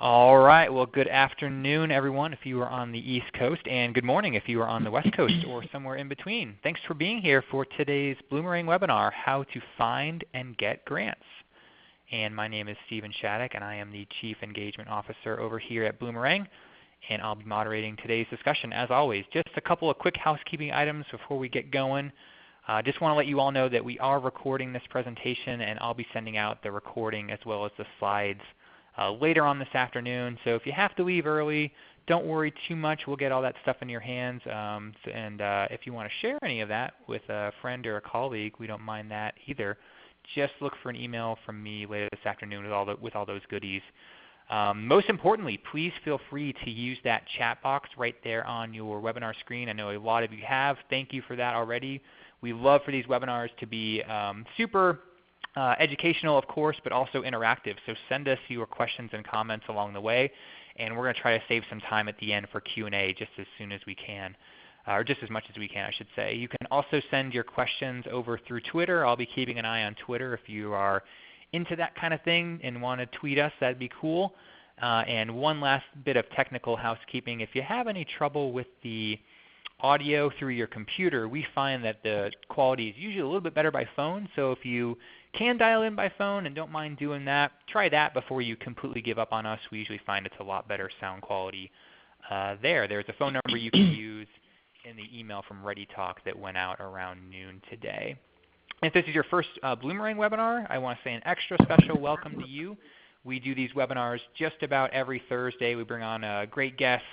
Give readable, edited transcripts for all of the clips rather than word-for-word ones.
All right. Well, good afternoon, everyone, if you are on the East Coast, and good morning if you are on the West Coast or somewhere in between. Thanks for being here for today's Bloomerang webinar, How to Find and Get Grants. And my name is Stephen Shattuck, and I am the Chief Engagement Officer over here at Bloomerang, and I'll be moderating today's discussion as always. Just a couple of quick housekeeping items before we get going. Just want to let you all know that we are recording this presentation, and I'll be sending out the recording as well as the slides later on this afternoon. So if you have to leave early, don't worry too much. We'll get all that stuff in your hands. And if you want to share any of that with a friend or a colleague, we don't mind that either. Just look for an email from me later this afternoon with all those goodies. Most importantly, please feel free to use that chat box right there on your webinar screen. I know a lot of you have. Thank you for that already. We love for these webinars to be super educational, of course, but also interactive. So send us your questions and comments along the way, and we're going to try to save some time at the end for Q&A just as soon as we can, or just as much as we can, I should say. You can also send your questions over through Twitter. I'll be keeping an eye on Twitter. If you are into that kind of thing and want to tweet us, that'd be cool. And one last bit of technical housekeeping. If you have any trouble with the audio through your computer, we find that the quality is usually a little bit better by phone. So if you can dial in by phone and don't mind doing that, try that before you completely give up on us. We usually find it's a lot better sound quality there. There's a phone number you can use in the email from ReadyTalk that went out around noon today. If this is your first Bloomerang webinar, I want to say an extra special welcome to you. We do these webinars just about every Thursday. We bring on great guests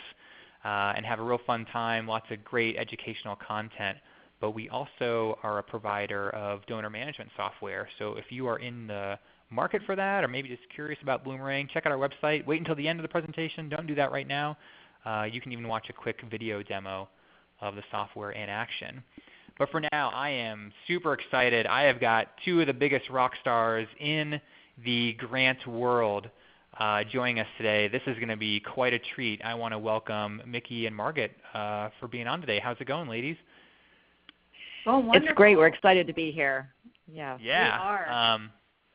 and have a real fun time, lots of great educational content. But we also are a provider of donor management software. So if you are in the market for that, or maybe just curious about Bloomerang, check out our website. Wait until the end of the presentation. Don't do that right now. You can even watch a quick video demo of the software in action. But for now, I am super excited. I have got two of the biggest rock stars in the grant world joining us today. This is going to be quite a treat. I want to welcome Micki and Margit for being on today. How's it going, ladies? Oh, wonderful. It's great. We're excited to be here. Yeah. Yeah. We are.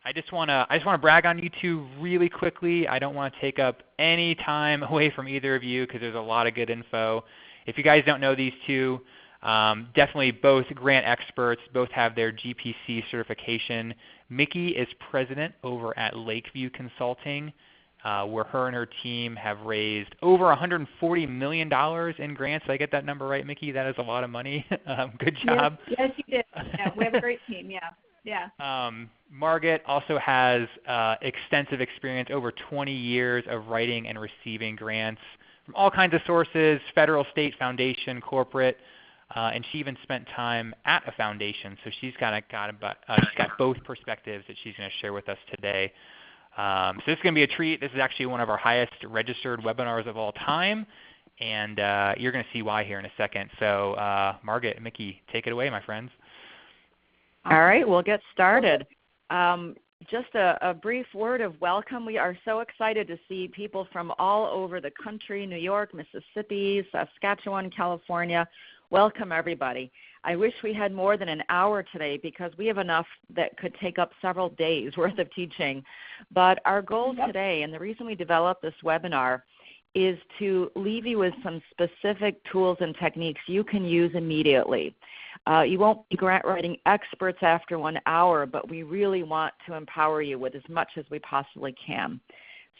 I just want to brag on you two really quickly. I don't want to take up any time away from either of you because there's a lot of good info. If you guys don't know these two, definitely both grant experts, both have their GPC certification. Micki is president over at Lakeview Consulting, where her and her team have raised over $140 million in grants. Did I get that number right, Micki? That is a lot of money. Good job. Yes, you did. Yeah, we have a great team, yeah. Margit also has extensive experience, over 20 years of writing and receiving grants from all kinds of sources, federal, state, foundation, corporate, and she even spent time at a foundation. So she's got both perspectives that she's going to share with us today. So this is going to be a treat. This is actually one of our highest registered webinars of all time, and you're going to see why here in a second. So Margit and Micki, take it away, my friends. All right, we'll get started. Just a brief word of welcome. We are so excited to see people from all over the country, New York, Mississippi, Saskatchewan, California. Welcome, everybody. I wish we had more than an hour today because we have enough that could take up several days worth of teaching. But our goal today, and the reason we developed this webinar, is to leave you with some specific tools and techniques you can use immediately. You won't be grant writing experts after 1 hour, but we really want to empower you with as much as we possibly can.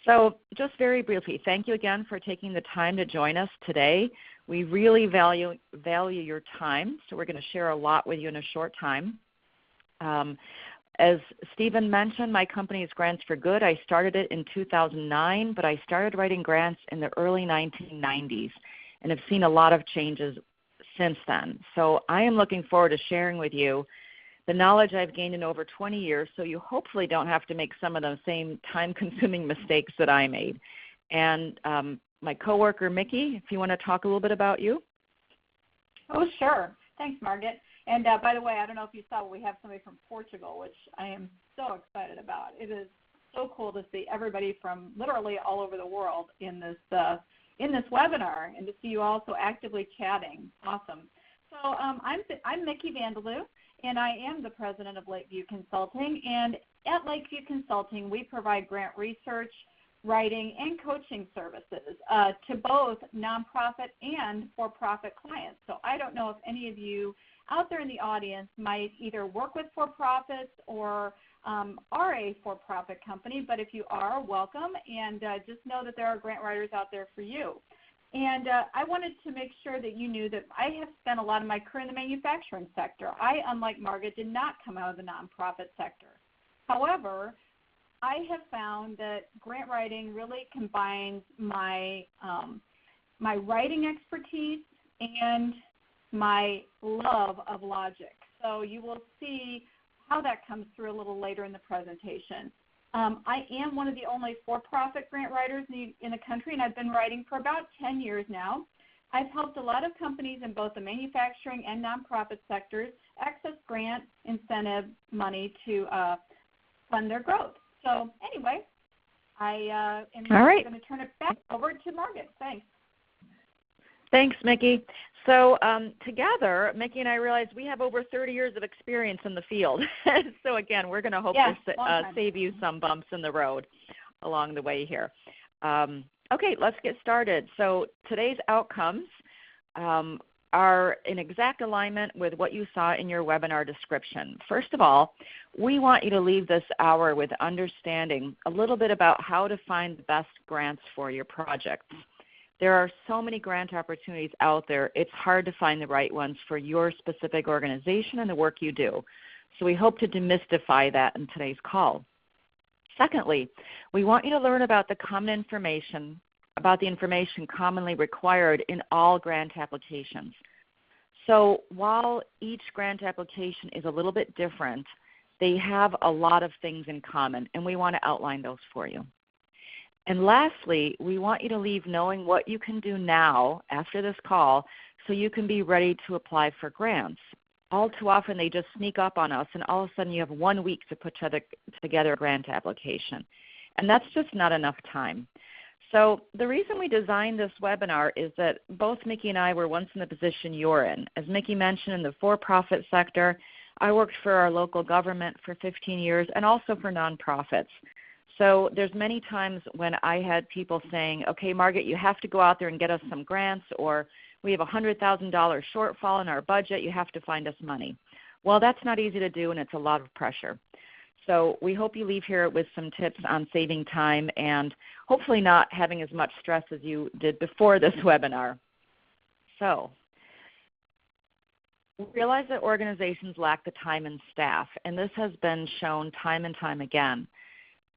So just very briefly, thank you again for taking the time to join us today. We really value your time, so we're going to share a lot with you in a short time. As Stephen mentioned, my company is Grants for Good. I started it in 2009, but I started writing grants in the early 1990s and have seen a lot of changes since then. So I am looking forward to sharing with you the knowledge I've gained in over 20 years, so you hopefully don't have to make some of the same time-consuming mistakes that I made. And my coworker, Micki, if you want to talk a little bit about you. Oh, sure. Thanks, Margit. And by the way, I don't know if you saw, we have somebody from Portugal, which I am so excited about. It is so cool to see everybody from literally all over the world in this webinar, and to see you all so actively chatting. Awesome. So I'm Micki Vandeloo, and I am the president of Lakeview Consulting. And at Lakeview Consulting, we provide grant research, writing, and coaching services to both nonprofit and for-profit clients. So I don't know if any of you out there in the audience might either work with for-profits or are a for-profit company, but if you are, welcome, and just know that there are grant writers out there for you. And I wanted to make sure that you knew that I have spent a lot of my career in the manufacturing sector. I, unlike Margit, did not come out of the nonprofit sector. However, I have found that grant writing really combines my my writing expertise and my love of logic. So you will see how that comes through a little later in the presentation. I am one of the only for-profit grant writers in the country, and I've been writing for about 10 years now. I've helped a lot of companies in both the manufacturing and nonprofit sectors access grant incentive money to fund their growth. So anyway, I am going to turn it back over to Margit. Thanks. Thanks, Micki. So together, Micki and I realized we have over 30 years of experience in the field. So again, we're going to hope to save you some bumps in the road along the way here. Okay, let's get started. So today's outcomes are in exact alignment with what you saw in your webinar description. First of all, we want you to leave this hour with understanding a little bit about how to find the best grants for your projects. There are so many grant opportunities out there, it's hard to find the right ones for your specific organization and the work you do. So we hope to demystify that in today's call. Secondly, we want you to learn about the information commonly required in all grant applications. So while each grant application is a little bit different, they have a lot of things in common, and we want to outline those for you. And lastly, we want you to leave knowing what you can do now after this call so you can be ready to apply for grants. All too often they just sneak up on us, and all of a sudden you have 1 week to put together a grant application. And that's just not enough time. So the reason we designed this webinar is that both Micki and I were once in the position you're in. As Micki mentioned, in the for-profit sector, I worked for our local government for 15 years and also for nonprofits. So there's many times when I had people saying, okay, Margit, you have to go out there and get us some grants, or we have a $100,000 shortfall in our budget, you have to find us money. Well, that's not easy to do, and it's a lot of pressure. So we hope you leave here with some tips on saving time and hopefully not having as much stress as you did before this webinar. So we realize that organizations lack the time and staff, and this has been shown time and time again.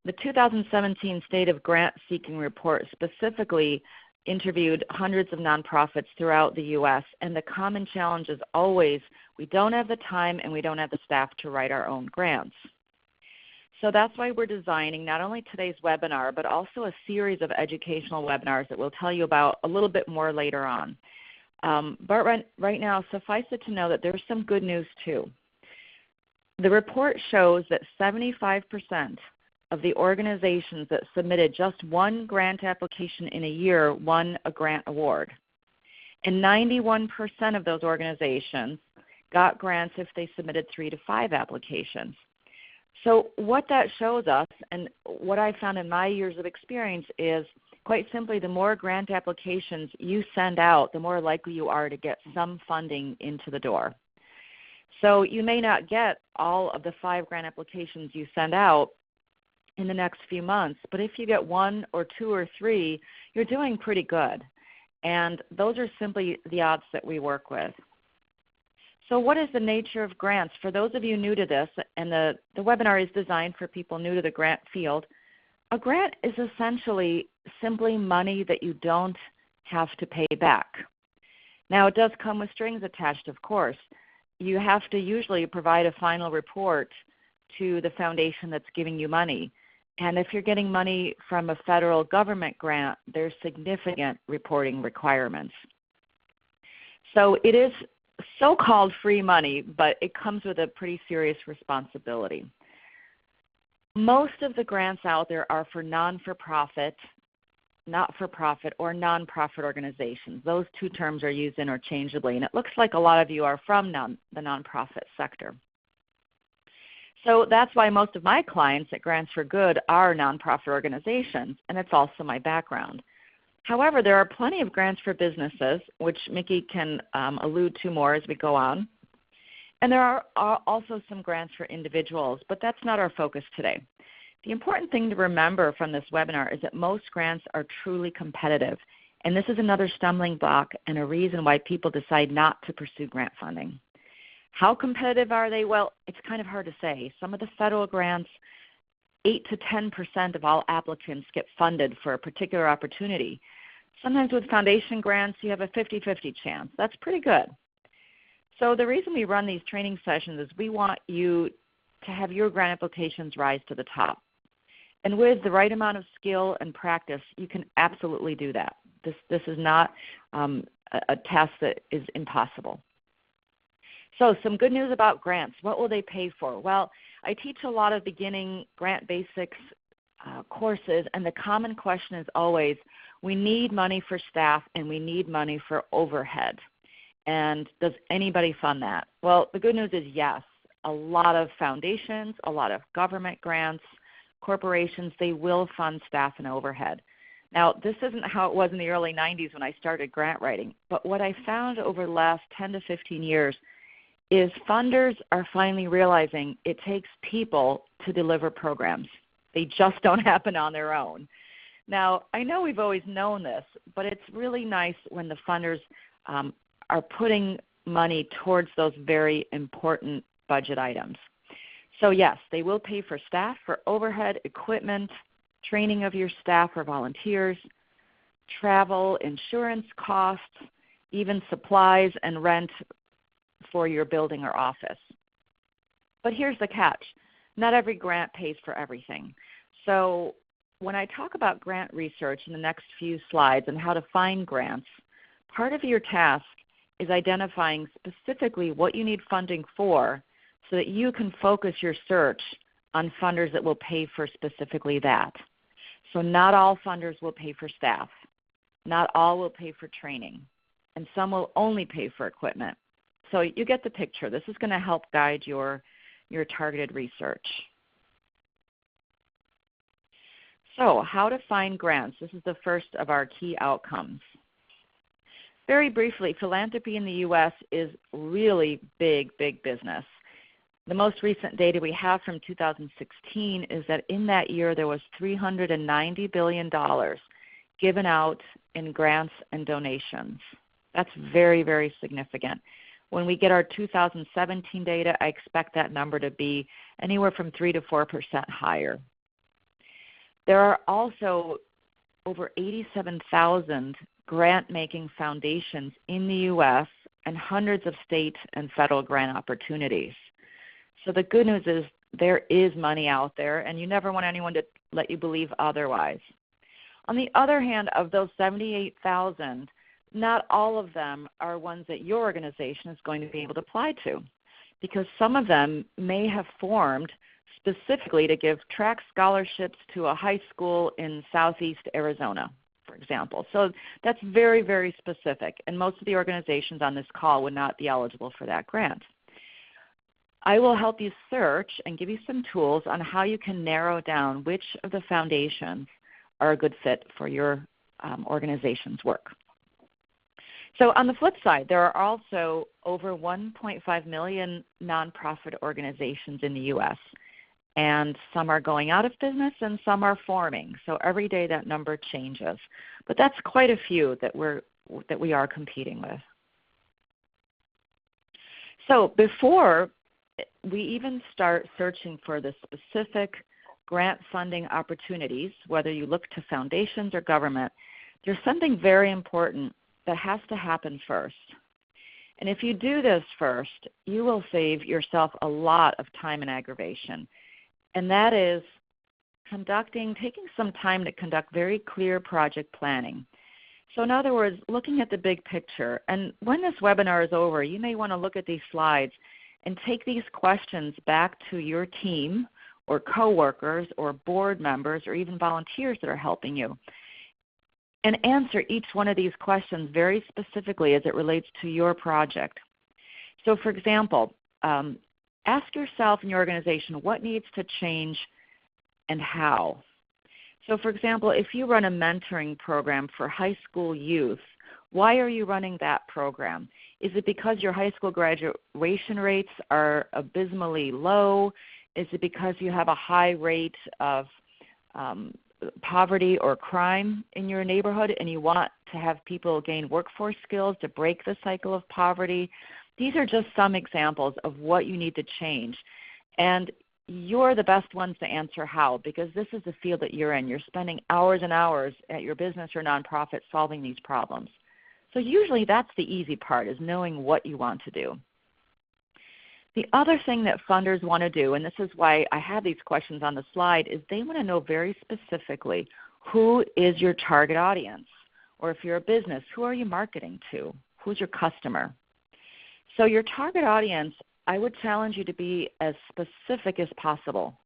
The 2017 State of Grant Seeking Report specifically interviewed hundreds of nonprofits throughout the U.S., and the common challenge is always we don't have the time and we don't have the staff to write our own grants. So that's why we're designing not only today's webinar, but also a series of educational webinars that we'll tell you about a little bit more later on. But right now, suffice it to know that there's some good news too. The report shows that 75% of the organizations that submitted just one grant application in a year won a grant award. And 91% of those organizations got grants if they submitted 3 to 5 applications. So what that shows us, and what I found in my years of experience, is quite simply the more grant applications you send out, the more likely you are to get some funding into the door. So you may not get all of the 5 grant applications you send out in the next few months, but if you get 1 or 2 or 3, you're doing pretty good. And those are simply the odds that we work with. So what is the nature of grants? For those of you new to this, and the webinar is designed for people new to the grant field, a grant is essentially simply money that you don't have to pay back. Now, it does come with strings attached, of course. You have to usually provide a final report to the foundation that's giving you money. And if you're getting money from a federal government grant, there's significant reporting requirements. So it is so-called free money, but it comes with a pretty serious responsibility. Most of the grants out there are for non-for-profit, not-for-profit, or nonprofit organizations. Those two terms are used interchangeably, and it looks like a lot of you are from the nonprofit sector. So that's why most of my clients at Grants for Good are nonprofit organizations, and it's also my background. However, there are plenty of grants for businesses, which Micki can allude to more as we go on. And there are also some grants for individuals, but that's not our focus today. The important thing to remember from this webinar is that most grants are truly competitive, and this is another stumbling block and a reason why people decide not to pursue grant funding. How competitive are they? Well, it's kind of hard to say. Some of the federal grants, 8 to 10% of all applicants get funded for a particular opportunity. Sometimes with foundation grants, you have a 50-50 chance. That's pretty good. So the reason we run these training sessions is we want you to have your grant applications rise to the top. And with the right amount of skill and practice, you can absolutely do that. This is not a task that is impossible. So some good news about grants. What will they pay for? Well, I teach a lot of beginning grant basics courses, and the common question is always, we need money for staff and we need money for overhead. And does anybody fund that? Well, the good news is yes. A lot of foundations, a lot of government grants, corporations, they will fund staff and overhead. Now, this isn't how it was in the early 90s when I started grant writing, but what I found over the last 10 to 15 years is funders are finally realizing it takes people to deliver programs. They just don't happen on their own. Now, I know we've always known this, but it's really nice when the funders are putting money towards those very important budget items. So yes, they will pay for staff, for overhead, equipment, training of your staff or volunteers, travel, insurance costs, even supplies and rent for your building or office. But here's the catch. Not every grant pays for everything. So when I talk about grant research in the next few slides and how to find grants, part of your task is identifying specifically what you need funding for so that you can focus your search on funders that will pay for specifically that. So not all funders will pay for staff. Not all will pay for training. And some will only pay for equipment. So you get the picture. This is going to help guide your targeted research. So how to find grants. This is the first of our key outcomes. Very briefly, philanthropy in the U.S. is really big business. The most recent data we have from 2016 is that in that year there was $390 billion given out in grants and donations. That's very significant. When we get our 2017 data, I expect that number to be anywhere from 3 to 4% higher. There are also over 87,000 grant-making foundations in the U.S. and hundreds of state and federal grant opportunities. So the good news is there is money out there, and you never want anyone to let you believe otherwise. On the other hand, of those 78,000, not all of them are ones that your organization is going to be able to apply to, because some of them may have formed specifically to give track scholarships to a high school in southeast Arizona, for example. So that's very specific, and most of the organizations on this call would not be eligible for that grant. I will help you search and give you some tools on how you can narrow down which of the foundations are a good fit for your organization's work. So on the flip side, there are also over 1.5 million nonprofit organizations in the U.S., and some are going out of business and some are forming. So every day that number changes. But that's quite a few that we are competing with. So before we even start searching for the specific grant funding opportunities, whether you look to foundations or government, there's something very important that has to happen first. And if you do this first, you will save yourself a lot of time and aggravation. And that is taking some time to conduct very clear project planning. So in other words, looking at the big picture. And when this webinar is over, you may want to look at these slides and take these questions back to your team or coworkers or board members or even volunteers that are helping you, and answer each one of these questions very specifically as it relates to your project. So for example, ask yourself and your organization what needs to change and how. So, for example, if you run a mentoring program for high school youth, why are you running that program? Is it because your high school graduation rates are abysmally low? Is it because you have a high rate of poverty or crime in your neighborhood and you want to have people gain workforce skills to break the cycle of poverty? These are just some examples of what you need to change. And you're the best ones to answer how, because this is the field that you're in. You're spending hours and hours at your business or nonprofit solving these problems. So usually that's the easy part, is knowing what you want to do. The other thing that funders want to do, and this is why I have these questions on the slide, is they want to know very specifically who is your target audience. Or if you're a business, who are you marketing to? Who's your customer? So your target audience, I would challenge you to be as specific as possible.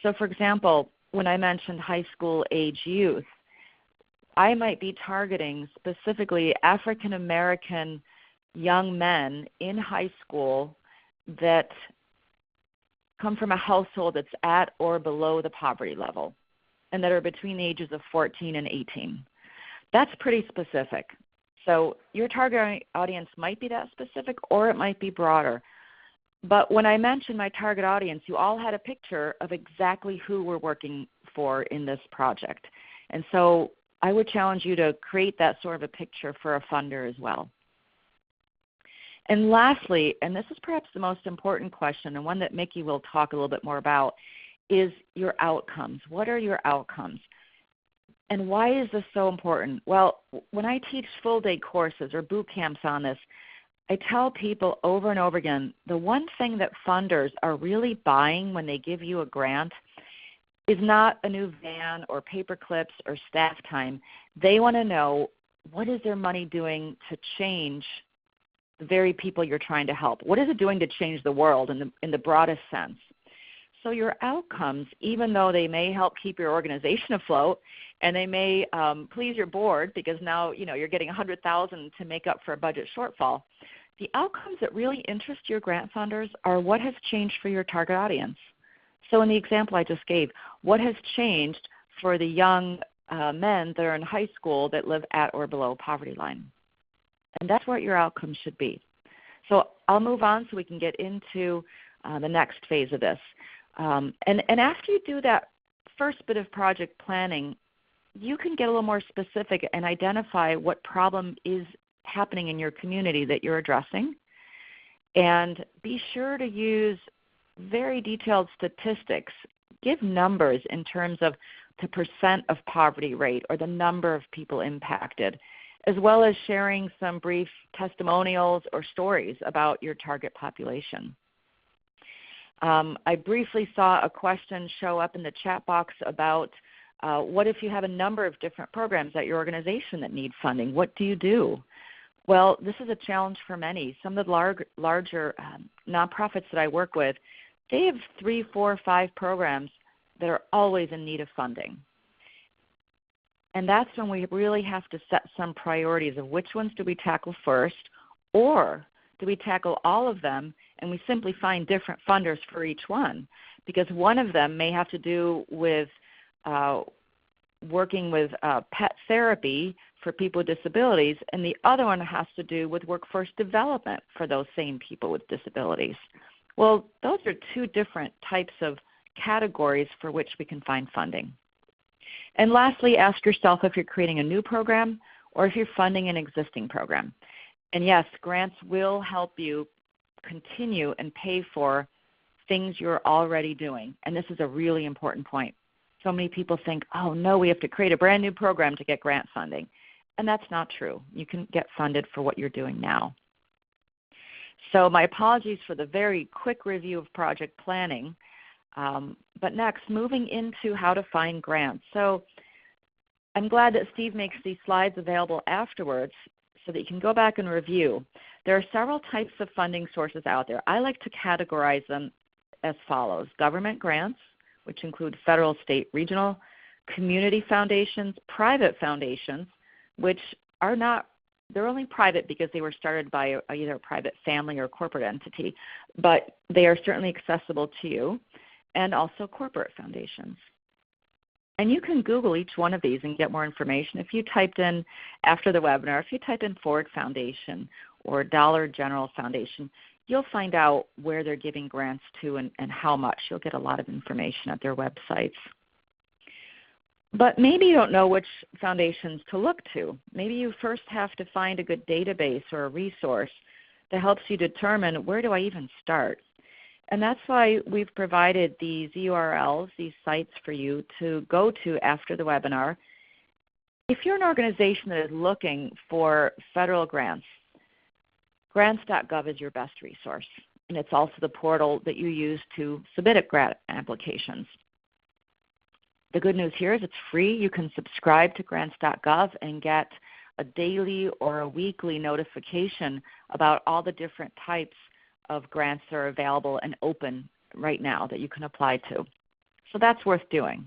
So for example, when I mentioned high school age youth, I might be targeting specifically African American young men in high school that come from a household that's at or below the poverty level and that are between the ages of 14 and 18. That's pretty specific. So your target audience might be that specific, or it might be broader. But when I mentioned my target audience, you all had a picture of exactly who we're working for in this project. And so I would challenge you to create that sort of a picture for a funder as well. And lastly, and this is perhaps the most important question, and one that Micki will talk a little bit more about, is your outcomes. What are your outcomes? And why is this so important? Well, when I teach full-day courses or boot camps on this, I tell people over and over again, the one thing that funders are really buying when they give you a grant is not a new van or paper clips or staff time. They want to know, what is their money doing to change the very people you're trying to help? What is it doing to change the world in the broadest sense? So your outcomes, even though they may help keep your organization afloat and they may please your board because now you're getting $100,000 to make up for a budget shortfall, the outcomes that really interest your grant funders are what has changed for your target audience. So in the example I just gave, what has changed for the young men that are in high school that live at or below poverty line? And that's what your outcomes should be. So I'll move on so we can get into the next phase of this. And after you do that first bit of project planning, you can get a little more specific and identify what problem is happening in your community that you're addressing. And be sure to use very detailed statistics. Give numbers in terms of the percent of poverty rate or the number of people impacted, as well as sharing some brief testimonials or stories about your target population. I briefly saw a question show up in the chat box about what if you have a number of different programs at your organization that need funding? What do you do? Well, this is a challenge for many. Some of the larger nonprofits that I work with, they have 3, 4, 5 programs that are always in need of funding. And that's when we really have to set some priorities of which ones do we tackle first, or do we tackle all of them and we simply find different funders for each one? Because one of them may have to do with working with pet therapy for people with disabilities, and the other one has to do with workforce development for those same people with disabilities. Well, those are 2 different types of categories for which we can find funding. And lastly, ask yourself if you're creating a new program or if you're funding an existing program. And yes, grants will help you continue and pay for things you're already doing. And this is a really important point. So many people think, oh no, we have to create a brand new program to get grant funding. And that's not true. You can get funded for what you're doing now. So my apologies for the very quick review of project planning. But next, moving into how to find grants. So I'm glad that Steve makes these slides available afterwards so that you can go back and review. There are several types of funding sources out there. I like to categorize them as follows: government grants, which include federal, state, regional, community foundations, private foundations, which are not They're only private because they were started by either a private family or corporate entity, but they are certainly accessible to you, and also corporate foundations. And you can Google each one of these and get more information. If you typed in, after the webinar, if you type in Ford Foundation or Dollar General Foundation, you'll find out where they're giving grants to and how much. You'll get a lot of information at their websites. But maybe you don't know which foundations to look to. Maybe you first have to find a good database or a resource that helps you determine, where do I even start? And that's why we've provided these URLs, these sites for you to go to after the webinar. If you're an organization that is looking for federal grants, grants.gov is your best resource. And it's also the portal that you use to submit grant applications. The good news here is it's free. You can subscribe to grants.gov and get a daily or a weekly notification about all the different types of grants that are available and open right now that you can apply to. So that's worth doing.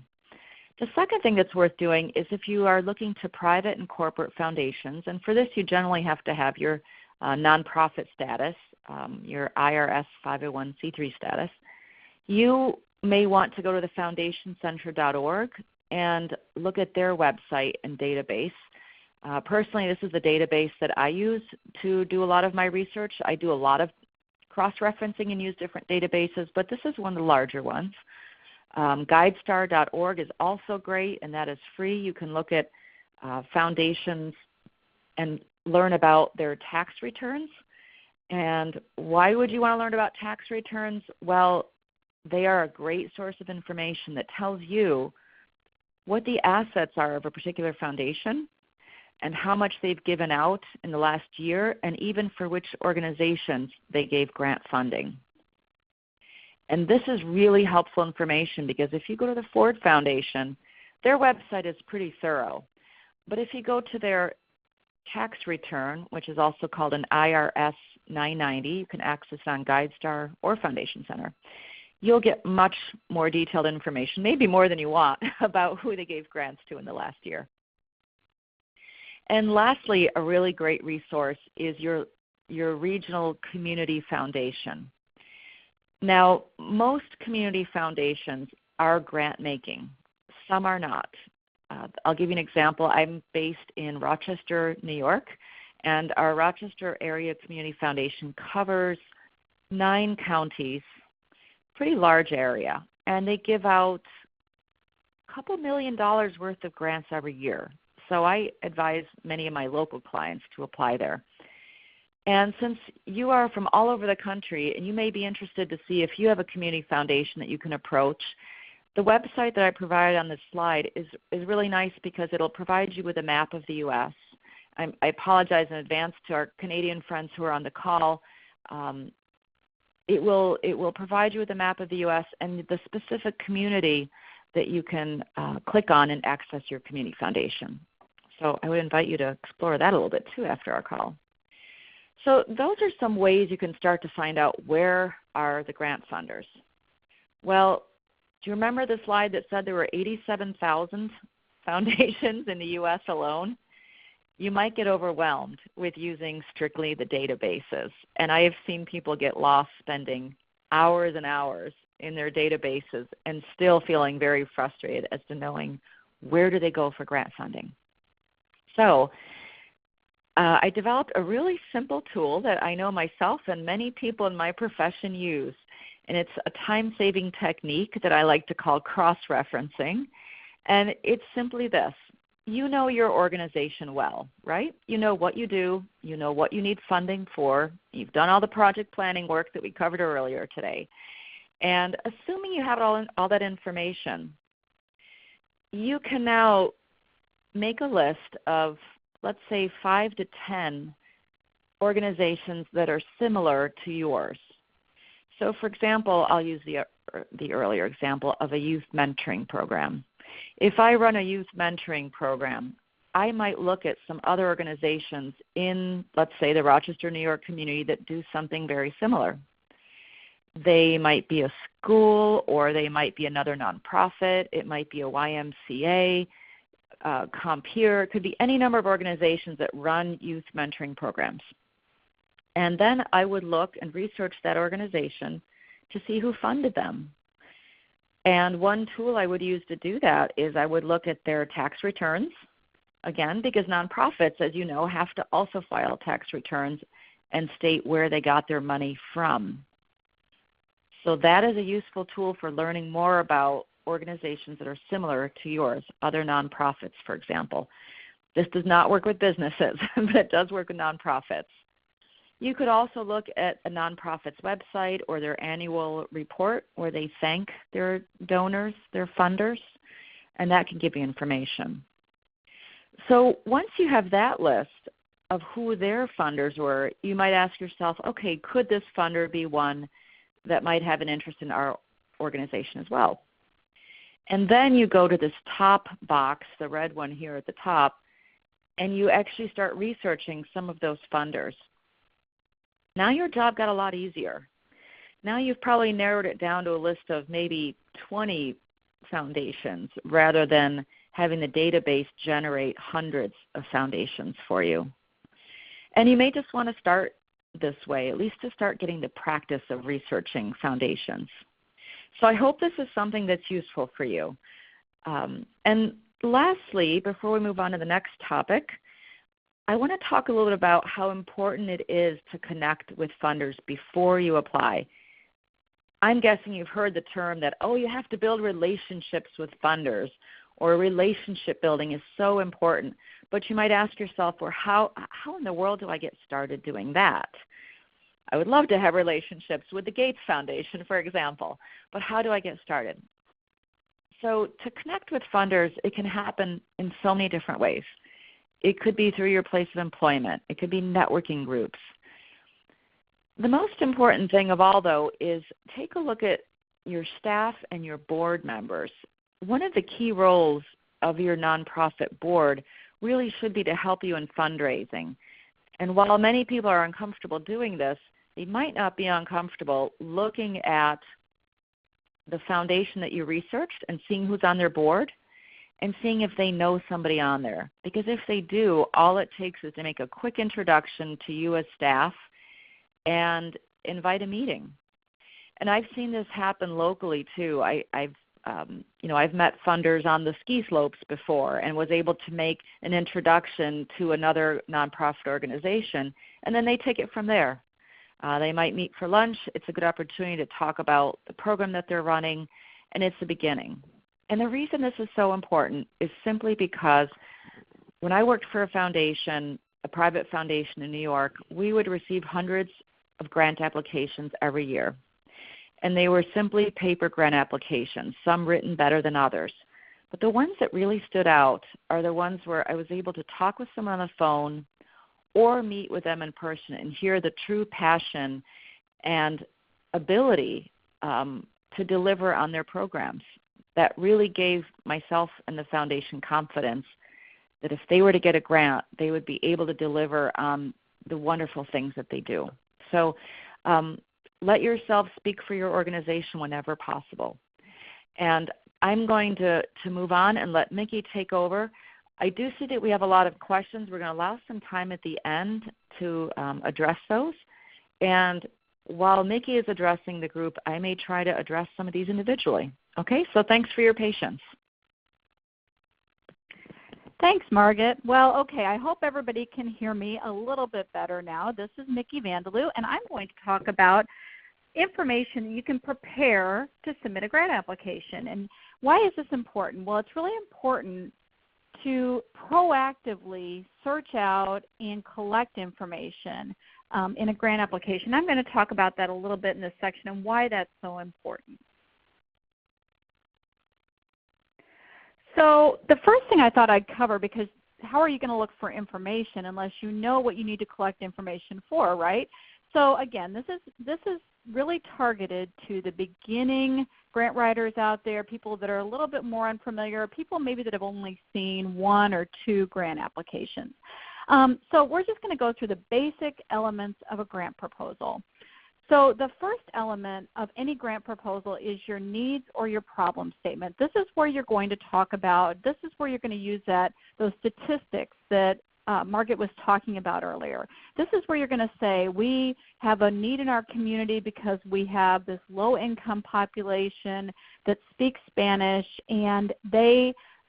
The second thing that's worth doing is if you are looking to private and corporate foundations, and for this you generally have to have your nonprofit status, your IRS 501c3 status, you may want to go to the foundationcenter.org and look at their website and database. Personally, this is the database that I use to do a lot of my research. I do a lot of cross-referencing and use different databases, but this is one of the larger ones. GuideStar.org is also great, and that is free. You can look at foundations and learn about their tax returns. And why would you want to learn about tax returns? Well, they are a great source of information that tells you what the assets are of a particular foundation and how much they've given out in the last year, and even for which organizations they gave grant funding. And this is really helpful information because if you go to the Ford Foundation, their website is pretty thorough. But if you go to their tax return, which is also called an IRS 990, you can access on GuideStar or Foundation Center, you'll get much more detailed information, maybe more than you want, about who they gave grants to in the last year. And lastly, a really great resource is your regional community foundation. Now, most community foundations are grant making. Some are not. I'll give you an example. I'm based in Rochester, New York, and our Rochester Area Community Foundation covers 9 counties, pretty large area, and they give out a couple $1 million worth of grants every year. So I advise many of my local clients to apply there. And since you are from all over the country and you may be interested to see if you have a community foundation that you can approach, the website that I provided on this slide is really nice because it'll provide you with a map of the U.S. I apologize in advance to our Canadian friends who are on the call. It will provide you with a map of the U.S. and the specific community that you can click on and access your community foundation. So I would invite you to explore that a little bit too after our call. So those are some ways you can start to find out where are the grant funders. Well, do you remember the slide that said there were 87,000 foundations in the U.S. alone? You might get overwhelmed with using strictly the databases. And I have seen people get lost spending hours and hours in their databases and still feeling very frustrated as to knowing where do they go for grant funding. So I developed a really simple tool that I know myself and many people in my profession use. And it's a time-saving technique that I like to call cross-referencing. And it's simply this. You know your organization well, right? You know what you do. You know what you need funding for. You've done all the project planning work that we covered earlier today. And assuming you have all that information, you can now make a list of, let's say, 5 to 10 organizations that are similar to yours. So, for example, I'll use the earlier example of a youth mentoring program. If I run a youth mentoring program, I might look at some other organizations in, let's say, the Rochester, New York community that do something very similar. They might be a school, or they might be another nonprofit. It might be a YMCA, Compeer. It could be any number of organizations that run youth mentoring programs. And then I would look and research that organization to see who funded them. And one tool I would use to do that is I would look at their tax returns, again, because nonprofits, as you know, have to also file tax returns and state where they got their money from. So that is a useful tool for learning more about organizations that are similar to yours, other nonprofits, for example. This does not work with businesses, but it does work with nonprofits. You could also look at a nonprofit's website or their annual report where they thank their donors, their funders, and that can give you information. So once you have that list of who their funders were, you might ask yourself, okay, could this funder be one that might have an interest in our organization as well? And then you go to this top box, the red one here at the top, and you actually start researching some of those funders. Now your job got a lot easier. Now you've probably narrowed it down to a list of maybe 20 foundations rather than having the database generate hundreds of foundations for you. And you may just want to start this way, at least to start getting the practice of researching foundations. So I hope this is something that's useful for you. And lastly, before we move on to the next topic, I want to talk a little bit about how important it is to connect with funders before you apply. I'm guessing you've heard the term that, oh, you have to build relationships with funders, or relationship building is so important. But you might ask yourself, well, how in the world do I get started doing that? I would love to have relationships with the Gates Foundation, for example, but how do I get started? So to connect with funders, it can happen in so many different ways. It could be through your place of employment. It could be networking groups. The most important thing of all, though, is take a look at your staff and your board members. One of the key roles of your nonprofit board really should be to help you in fundraising. And while many people are uncomfortable doing this, they might not be uncomfortable looking at the foundation that you researched and seeing who's on their board and seeing if they know somebody on there. Because if they do, all it takes is to make a quick introduction to you as staff and invite a meeting. And I've seen this happen locally too. I've met funders on the ski slopes before and was able to make an introduction to another nonprofit organization, and then they take it from there. They might meet for lunch. It's a good opportunity to talk about the program that they're running, and it's the beginning. And the reason this is so important is simply because when I worked for a foundation, a private foundation in New York, we would receive hundreds of grant applications every year. And they were simply paper grant applications, some written better than others. But the ones that really stood out are the ones where I was able to talk with someone on the phone or meet with them in person and hear the true passion and ability to deliver on their programs. That really gave myself and the foundation confidence that if they were to get a grant, they would be able to deliver on the wonderful things that they do. So let yourself speak for your organization whenever possible. And I'm going to move on and let Micki take over. I do see that we have a lot of questions. We're going to allow some time at the end to address those. And while Micki is addressing the group, I may try to address some of these individually. Okay, so thanks for your patience. Thanks, Margit. Well, okay, I hope everybody can hear me a little bit better now. This is Micki Vandeloo, and I'm going to talk about information you can prepare to submit a grant application. And why is this important? Well, it's really important to proactively search out and collect information in a grant application. I'm going to talk about that a little bit in this section and why that's so important. So the first thing I thought I'd cover, because how are you going to look for information unless you know what you need to collect information for, right? So again, this is really targeted to the beginning grant writers out there, people that are a little bit more unfamiliar, people maybe that have only seen one or two grant applications. So we're just going to go through the basic elements of a grant proposal. So the first element of any grant proposal is your needs or your problem statement. This is where you're going to talk about, this is where you're going to use those statistics that Margit was talking about earlier. This is where you're going to say, we have a need in our community because we have this low-income population that speaks Spanish, and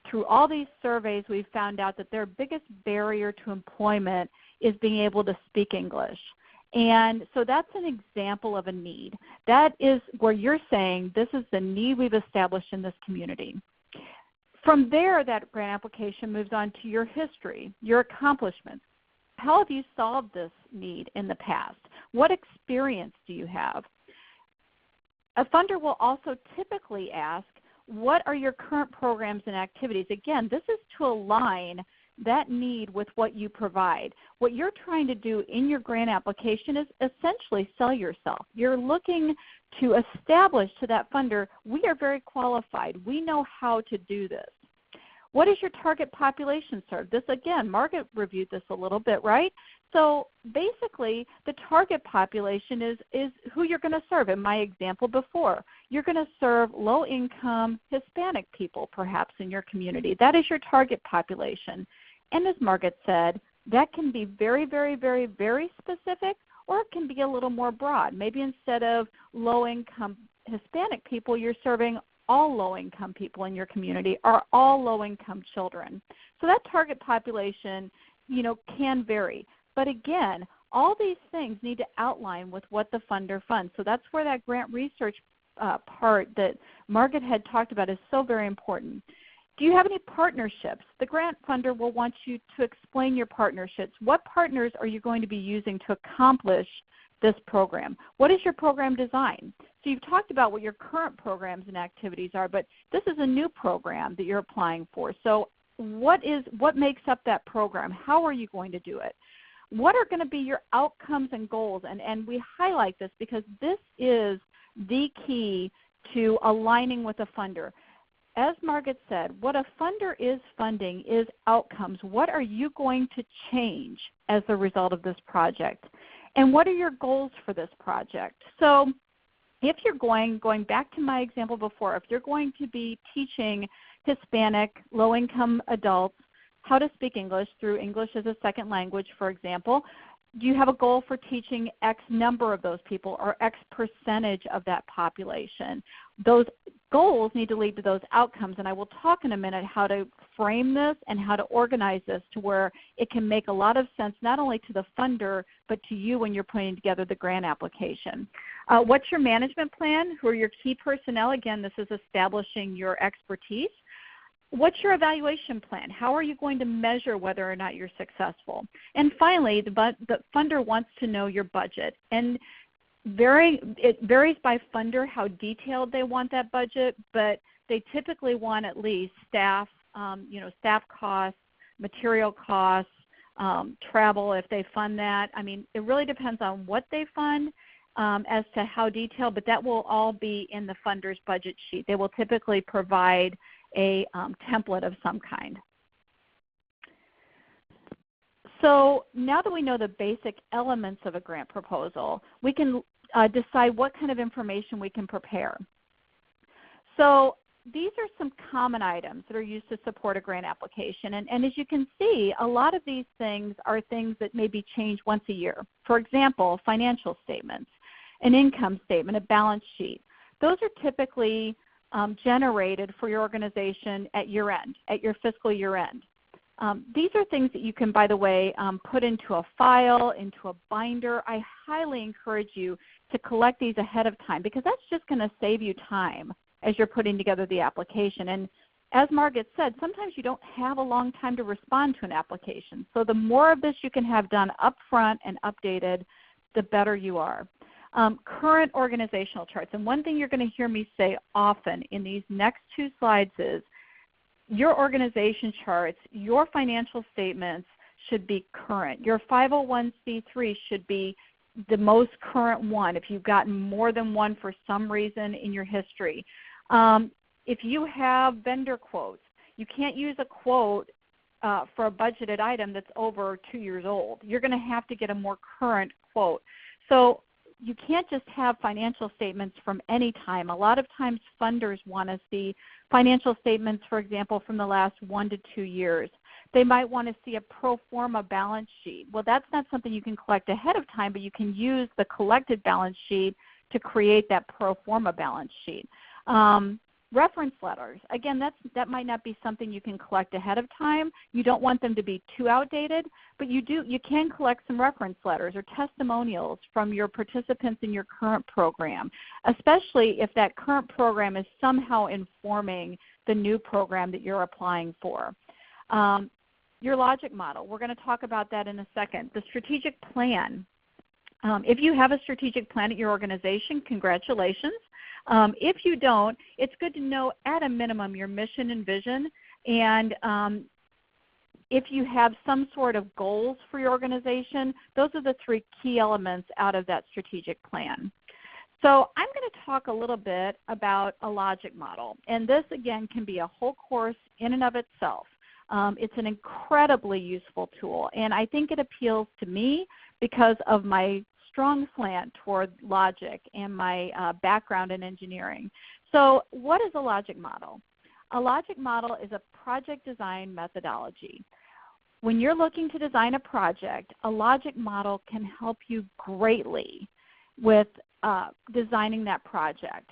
through all these surveys, we've found out that their biggest barrier to employment is being able to speak English. And so that's an example of a need. That is where you're saying this is the need we've established in this community. From there, that grant application moves on to your history, your accomplishments. How have you solved this need in the past? What experience do you have? A funder will also typically ask, what are your current programs and activities? Again, this is to align that need with what you provide. What you're trying to do in your grant application is essentially sell yourself. You're looking to establish to that funder, we are very qualified. We know how to do this. What is your target population served? This, again, Margit reviewed this a little bit, right? So basically, the target population is who you're going to serve. In my example before, you're going to serve low-income Hispanic people perhaps in your community. That is your target population. And as Margit said, that can be very, very, very, very specific, or it can be a little more broad. Maybe instead of low-income Hispanic people, you're serving all low-income people in your community or all low-income children. So that target population, can vary. But again, all these things need to outline with what the funder funds. So that's where that grant research part that Margit had talked about is so very important. Do you have any partnerships? The grant funder will want you to explain your partnerships. What partners are you going to be using to accomplish this program? What is your program design? So you've talked about what your current programs and activities are, but this is a new program that you're applying for. So what makes up that program? How are you going to do it? What are going to be your outcomes and goals? And we highlight this because this is the key to aligning with a funder. As Margit said, what a funder is funding is outcomes. What are you going to change as a result of this project? And what are your goals for this project? So if you're going back to my example before, if you're going to be teaching Hispanic, low-income adults how to speak English through English as a second language, for example, do you have a goal for teaching X number of those people or X percentage of that population? Those goals need to lead to those outcomes, and I will talk in a minute how to frame this and how to organize this to where it can make a lot of sense not only to the funder but to you when you're putting together the grant application. What's your management plan? Who are your key personnel? Again, this is establishing your expertise. What's your evaluation plan? How are you going to measure whether or not you're successful? And finally, the funder wants to know your budget. And it varies by funder how detailed they want that budget, but they typically want at least staff costs, material costs, travel if they fund that. I mean, it really depends on what they fund as to how detailed, but that will all be in the funder's budget sheet. They will typically provide a template of some kind. So now that we know the basic elements of a grant proposal, we can decide what kind of information we can prepare. So these are some common items that are used to support a grant application. And as you can see, a lot of these things are things that may be changed once a year. For example, financial statements, an income statement, a balance sheet. Those are typically generated for your organization at year-end, at your fiscal year-end. These are things that you can, by the way, put into a file, into a binder. I highly encourage you to collect these ahead of time because that's just going to save you time as you're putting together the application. And as Margit said, sometimes you don't have a long time to respond to an application. So the more of this you can have done up front and updated, the better you are. Current organizational charts. And one thing you're going to hear me say often in these next two slides is your organization charts, your financial statements should be current. Your 501c3 should be the most current one if you've gotten more than one for some reason in your history. If you have vendor quotes, you can't use a quote for a budgeted item that's over 2 years old. You're going to have to get a more current quote. So you can't just have financial statements from any time. A lot of times funders want to see financial statements, for example, from the last 1 to 2 years. They might want to see a pro forma balance sheet. Well, that's not something you can collect ahead of time, but you can use the collected balance sheet to create that pro forma balance sheet. Reference letters, again, that might not be something you can collect ahead of time. You don't want them to be too outdated, but you can collect some reference letters or testimonials from your participants in your current program, especially if that current program is somehow informing the new program that you're applying for. Your logic model, we're going to talk about that in a second. The strategic plan. If you have a strategic plan at your organization, congratulations. If you don't, it's good to know at a minimum your mission and vision, and if you have some sort of goals for your organization, those are the 3 key elements out of that strategic plan. So I'm going to talk a little bit about a logic model, and this again can be a whole course in and of itself. It's an incredibly useful tool, and I think it appeals to me because of my strong slant toward logic and my background in engineering. So what is a logic model? A logic model is a project design methodology. When you're looking to design a project, a logic model can help you greatly with designing that project,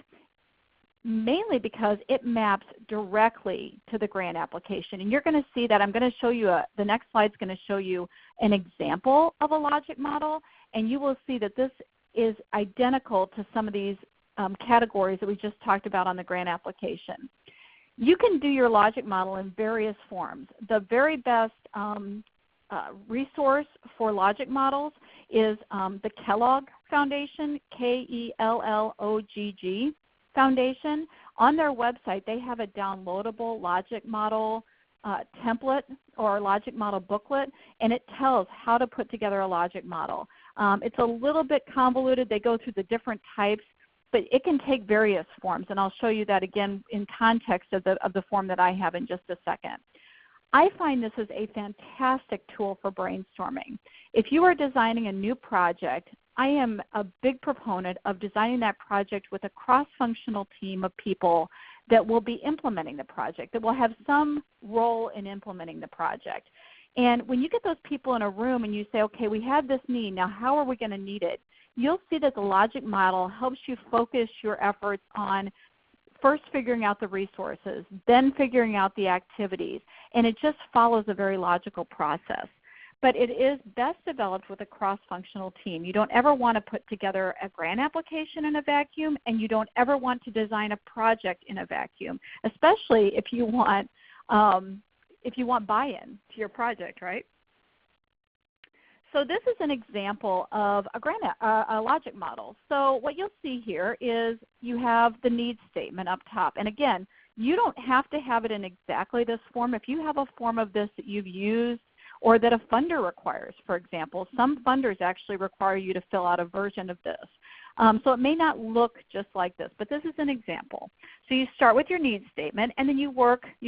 mainly because it maps directly to the grant application. And you're going to see that. I'm going to show you, the next slide is going to show you an example of a logic model, and you will see that this is identical to some of these categories that we just talked about on the grant application. You can do your logic model in various forms. The very best resource for logic models is the Kellogg Foundation, Kellogg Foundation. On their website, they have a downloadable logic model template or logic model booklet, and it tells how to put together a logic model. It's a little bit convoluted. They go through the different types, but it can take various forms, and I'll show you that again in context of the form that I have in just a second. I find this is a fantastic tool for brainstorming. If you are designing a new project, I am a big proponent of designing that project with a cross-functional team of people that will be implementing the project, that will have some role in implementing the project. And when you get those people in a room and you say, okay, we have this need, now how are we going to need it? You'll see that the logic model helps you focus your efforts on first figuring out the resources, then figuring out the activities, and it just follows a very logical process. But it is best developed with a cross-functional team. You don't ever want to put together a grant application in a vacuum, and you don't ever want to design a project in a vacuum, especially if you want buy-in to your project, right? So this is an example of a logic model. So what you'll see here is you have the needs statement up top. And again, you don't have to have it in exactly this form. If you have a form of this that you've used or that a funder requires, for example, some funders actually require you to fill out a version of this. So it may not look just like this, but this is an example. So you start with your needs statement, and then you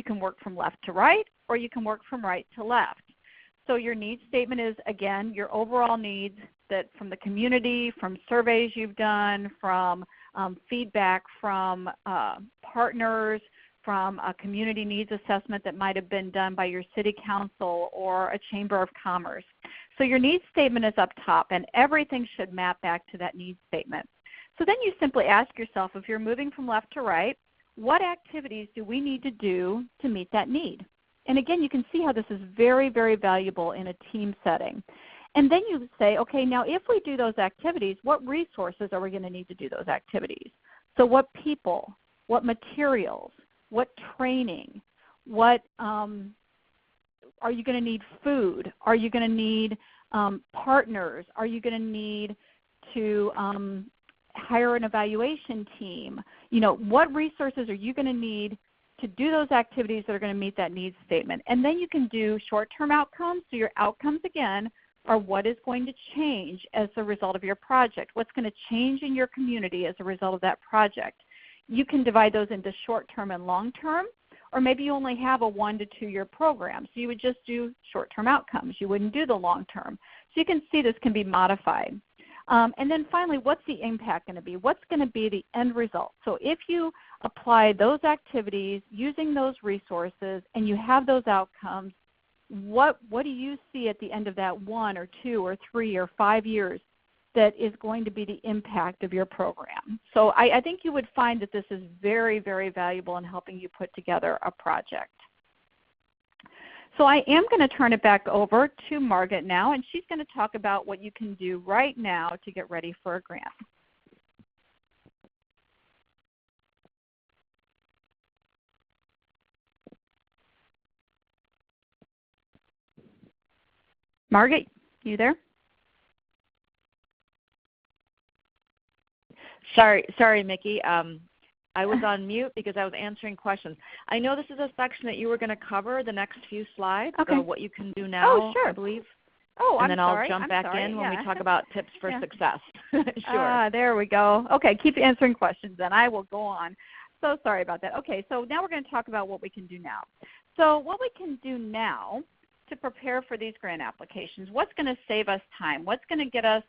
can work from left to right, or you can work from right to left. So your needs statement is, again, your overall needs that from the community, from surveys you've done, from feedback from partners, from a community needs assessment that might have been done by your city council or a chamber of commerce. So your needs statement is up top, and everything should map back to that needs statement. So then you simply ask yourself, if you're moving from left to right, what activities do we need to do to meet that need? And again, you can see how this is very, very valuable in a team setting. And then you say, okay, now if we do those activities, what resources are we going to need to do those activities? So what people, what materials, what training, what are you going to need food? Are you going to need partners? Are you going to need to hire an evaluation team? You know, what resources are you going to need to do those activities that are going to meet that needs statement? And then you can do short-term outcomes. So your outcomes, again, are what is going to change as a result of your project, what's going to change in your community as a result of that project. You can divide those into short-term and long-term, or maybe you only have a 1 to 2 year program. So you would just do short-term outcomes. You wouldn't do the long-term. So you can see this can be modified. And then finally, what's the impact going to be? What's going to be the end result? So if you apply those activities using those resources and you have those outcomes, what do you see at the end of that 1 or 2 or 3 or 5 years that is going to be the impact of your program? So I think you would find that this is very, very valuable in helping you put together a project. So I am going to turn it back over to Margit now, and she's going to talk about what you can do right now to get ready for a grant. Margit, you there? Sorry, Micki. I was on mute because I was answering questions. I know this is a section that you were going to cover the next few slides, okay. So what you can do now, sure. I believe. Oh, and I'm then sorry. I'll jump back in when we talk about tips for success. Sure. There we go. Okay, keep answering questions then. I will go on. So sorry about that. Okay, so now we're going to talk about what we can do now. So what we can do now to prepare for these grant applications, what's going to save us time? What's going to get us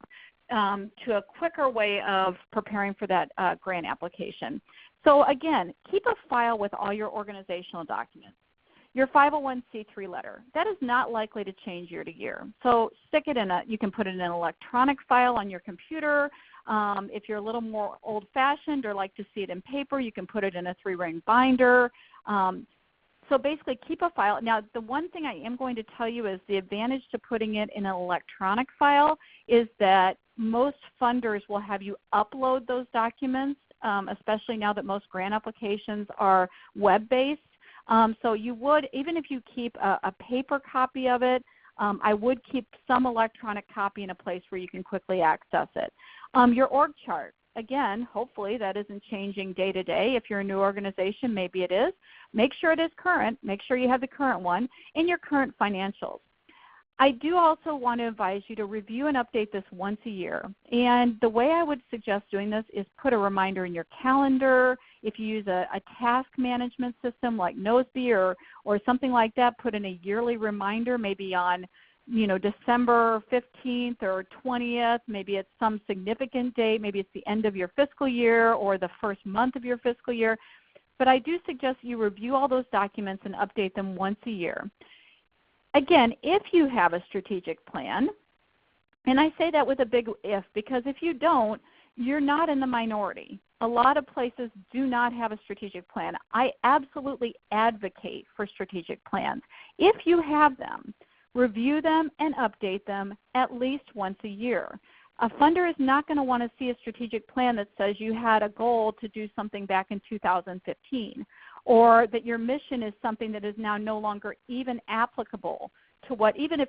to a quicker way of preparing for that grant application? So again, keep a file with all your organizational documents. Your 501c3 letter, that is not likely to change year to year. So stick it in you can put it in an electronic file on your computer. If you're a little more old-fashioned or like to see it in paper, you can put it in a 3-ring binder. So basically keep a file. Now the one thing I am going to tell you is the advantage to putting it in an electronic file is that most funders will have you upload those documents, especially now that most grant applications are web-based. So you would, even if you keep a paper copy of it, I would keep some electronic copy in a place where you can quickly access it. Your org chart, again, hopefully that isn't changing day to day. If you're a new organization, maybe it is. Make sure it is current. Make sure you have the current one and your current financials. I do also want to advise you to review and update this once a year. And the way I would suggest doing this is put a reminder in your calendar. If you use a task management system like Noseby or something like that, put in a yearly reminder maybe on December 15th or 20th. Maybe it's some significant date. Maybe it's the end of your fiscal year or the first month of your fiscal year. But I do suggest you review all those documents and update them once a year. Again, if you have a strategic plan, and I say that with a big if because if you don't, you're not in the minority. A lot of places do not have a strategic plan. I absolutely advocate for strategic plans. If you have them, review them and update them at least once a year. A funder is not going to want to see a strategic plan that says you had a goal to do something back in 2015. Or that your mission is something that is now no longer even applicable to what, even if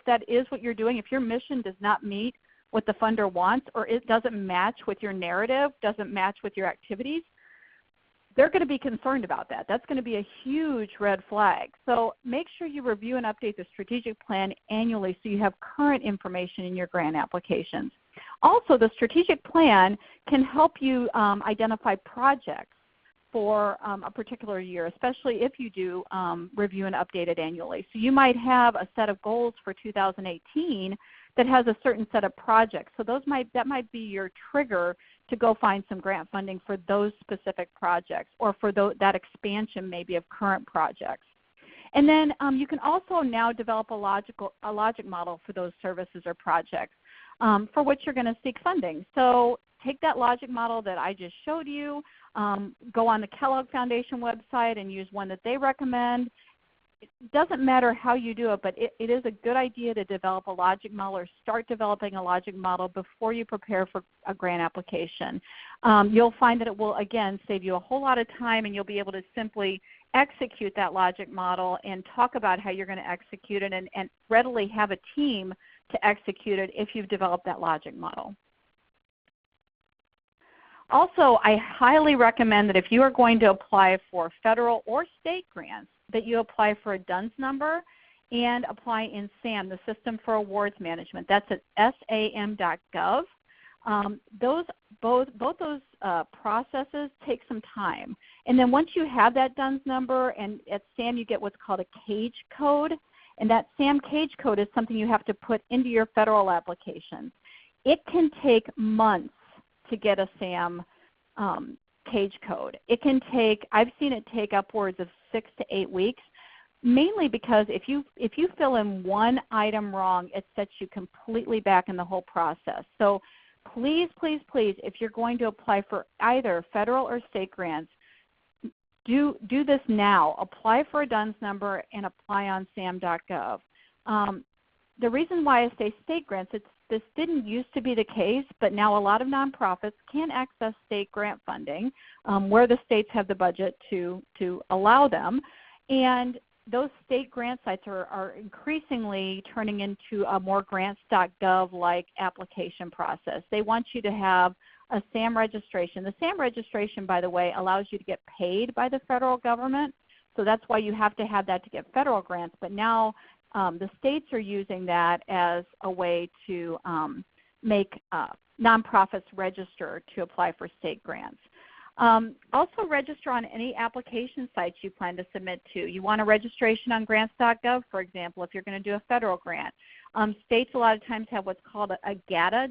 that is what you're doing, if your mission does not meet what the funder wants or it doesn't match with your narrative, doesn't match with your activities, they're going to be concerned about that. That's going to be a huge red flag. So make sure you review and update the strategic plan annually so you have current information in your grant applications. Also, the strategic plan can help you identify projects for a particular year, especially if you do review and update it annually. So you might have a set of goals for 2018 that has a certain set of projects. So that might be your trigger to go find some grant funding for those specific projects or for that expansion maybe of current projects. And then you can also now develop a logic model for those services or projects for which you're going to seek funding. So take that logic model that I just showed you, go on the Kellogg Foundation website and use one that they recommend. It doesn't matter how you do it, but it is a good idea to develop a logic model or start developing a logic model before you prepare for a grant application. You'll find that it will, again, save you a whole lot of time and you'll be able to simply execute that logic model and talk about how you're going to execute it and readily have a team to execute it if you've developed that logic model. Also, I highly recommend that if you are going to apply for federal or state grants, that you apply for a DUNS number and apply in SAM, the System for Awards Management. That's at sam.gov. Both those processes take some time. And then once you have that DUNS number, and at SAM you get what's called a CAGE code, and that SAM CAGE code is something you have to put into your federal applications. it can take months to get a SAM cage code. It can take, I've seen it take upwards of 6 to 8 weeks, mainly because if you fill in one item wrong, it sets you completely back in the whole process. So please, please, please, if you're going to apply for either federal or state grants, do this now. Apply for a DUNS number and apply on SAM.gov. The reason why I say state grants, this didn't used to be the case, but now a lot of nonprofits can access state grant funding where the states have the budget to allow them. And those state grant sites are increasingly turning into a more grants.gov-like application process. They want you to have a SAM registration. The SAM registration, by the way, allows you to get paid by the federal government. So that's why you have to have that to get federal grants. But now the states are using that as a way to make nonprofits register to apply for state grants. Also register on any application sites you plan to submit to. You want a registration on grants.gov, for example, if you're going to do a federal grant. States a lot of times have what's called a GATA,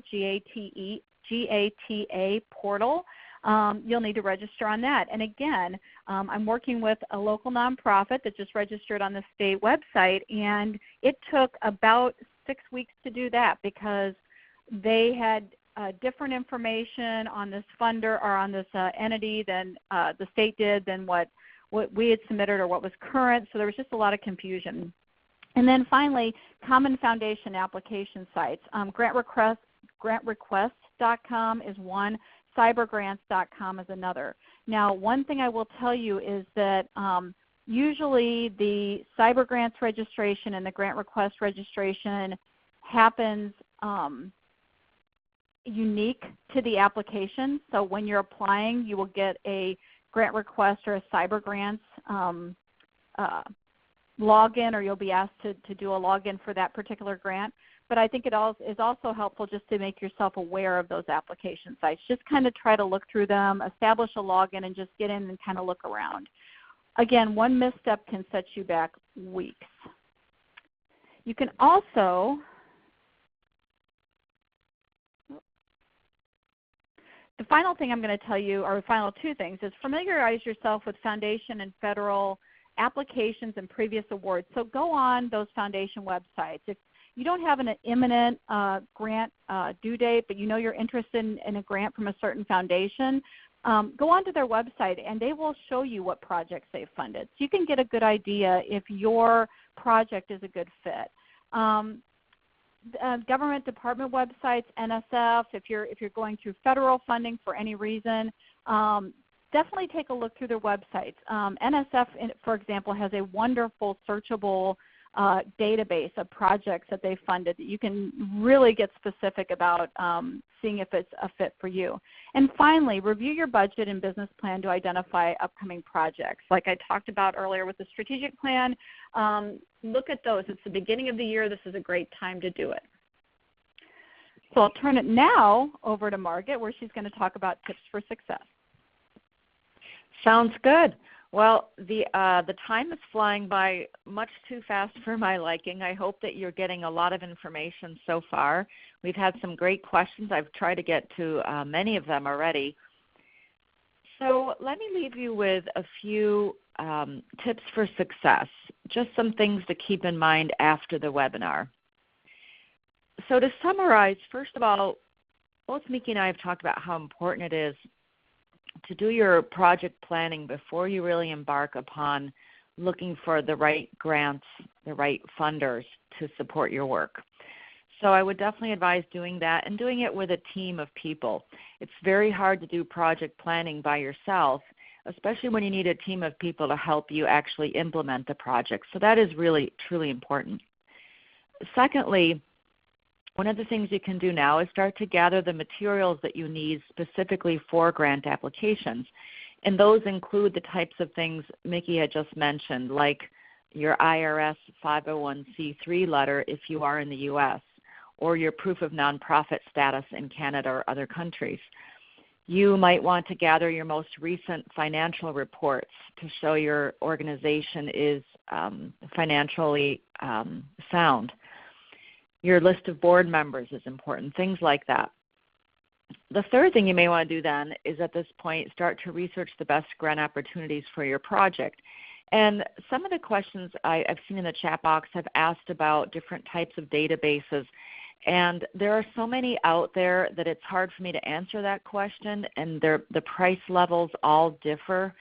G-A-T-A portal. You'll need to register on that. And again, I'm working with a local nonprofit that just registered on the state website, and it took about 6 weeks to do that because they had different information on this funder or on this entity than the state did than what we had submitted or what was current. So there was just a lot of confusion. And then finally, common foundation application sites. Grantrequest.com is one. Cybergrants.com is another. Now, one thing I will tell you is that usually the Cybergrants registration and the grant request registration happens unique to the application. So when you're applying, you will get a grant request or a Cybergrants login, or you'll be asked to do a login for that particular grant. But I think it is also helpful just to make yourself aware of those application sites. Just kind of try to look through them, establish a login, and just get in and kind of look around. Again, one misstep can set you back weeks. You can also, the final thing I'm going to tell you, or the final two things, is familiarize yourself with foundation and federal applications and previous awards. So go on those foundation websites. If you don't have an imminent grant due date, but you know you're interested in a grant from a certain foundation, go onto their website and they will show you what projects they've funded. So you can get a good idea if your project is a good fit. Government department websites, NSF, if you're going through federal funding for any reason, definitely take a look through their websites. NSF, for example, has a wonderful searchable database of projects that they funded that you can really get specific about seeing if it's a fit for you. And finally, review your budget and business plan to identify upcoming projects. Like I talked about earlier with the strategic plan, look at those. It's the beginning of the year. This is a great time to do it. So I'll turn it now over to Margit, where she's going to talk about tips for success. Sounds good. Well, the time is flying by much too fast for my liking. I hope that you're getting a lot of information so far. We've had some great questions. I've tried to get to many of them already. So let me leave you with a few tips for success, just some things to keep in mind after the webinar. So to summarize, first of all, both Micki and I have talked about how important it is to do your project planning before you really embark upon looking for the right grants, the right funders to support your work. So I would definitely advise doing that and doing it with a team of people. It's very hard to do project planning by yourself, especially when you need a team of people to help you actually implement the project. So that is really, truly important. Secondly, one of the things you can do now is start to gather the materials that you need specifically for grant applications. And those include the types of things Micki had just mentioned, like your IRS 501c3 letter if you are in the U.S., or your proof of nonprofit status in Canada or other countries. You might want to gather your most recent financial reports to show your organization is financially sound. Your list of board members is important, things like that. The third thing you may want to do then is at this point start to research the best grant opportunities for your project. And some of the questions I've seen in the chat box have asked about different types of databases. And there are so many out there that it's hard for me to answer that question, and the price levels all differ.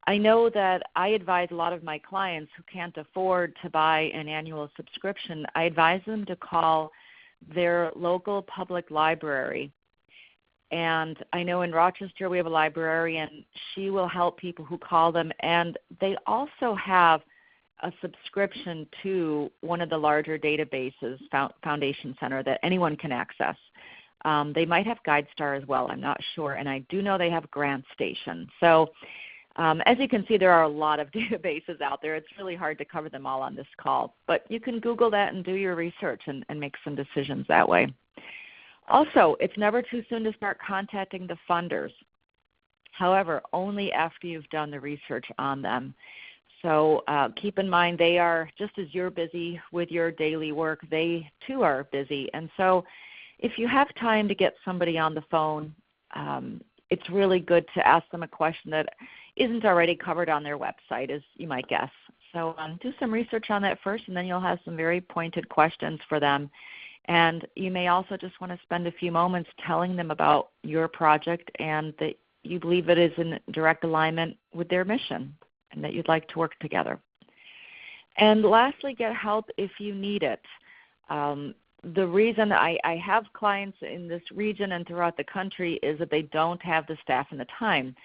I know that I advise a lot of my clients who can't afford to buy an annual subscription, I advise them to call their local public library. And I know in Rochester we have a librarian. She will help people who call them, and they also have a subscription to one of the larger databases, Foundation Center, that anyone can access. They might have GuideStar as well, I'm not sure, and I do know they have GrantStation. So as you can see, there are a lot of databases out there. It's really hard to cover them all on this call, but you can Google that and do your research and make some decisions that way. Also, it's never too soon to start contacting the funders. However, only after you've done the research on them. So keep in mind they are, just as you're busy with your daily work, they too are busy. And so if you have time to get somebody on the phone, it's really good to ask them a question that isn't already covered on their website, as you might guess. So do some research on that first, and then you'll have some very pointed questions for them. And you may also just want to spend a few moments telling them about your project and that you believe it is in direct alignment with their mission and that you'd like to work together. And lastly, get help if you need it. The reason I have clients in this region and throughout the country is that they don't have the staff and the time.